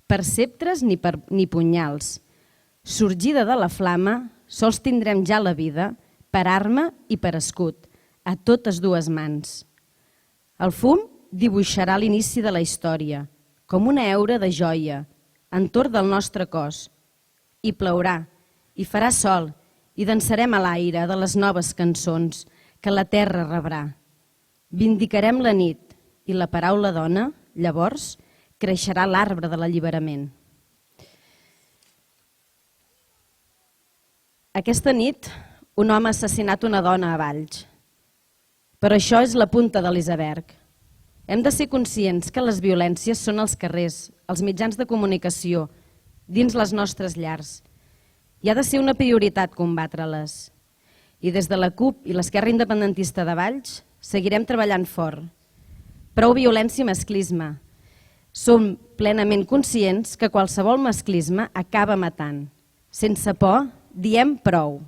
per ceptres ni punyals. Sorgida de la flama, sols tindrem ja la vida per arma i per escut, a totes dues mans. El fum dibuixarà l'inici de la història, com una heura de joia, entorn del nostre cos. I plourà, i farà sol, i dansarem a l'aire de les noves cançons que la terra rebrà. Vindicarem la nit, i la paraula dona, llavors, creixerà l'arbre de l'alliberament. Aquesta nit, un home ha assassinat una dona a Valls. Però això és la punta de l'iceberg. Hem de ser conscients que les violències són als carrers, als mitjans de comunicació, dins les nostres llars. I ha de ser una prioritat combatre-les. I des de la CUP i l'Esquerra Independentista de Valls seguirem treballant fort. Prou violència i masclisme. Som plenament conscients que qualsevol masclisme acaba matant. Sense por, diem prou.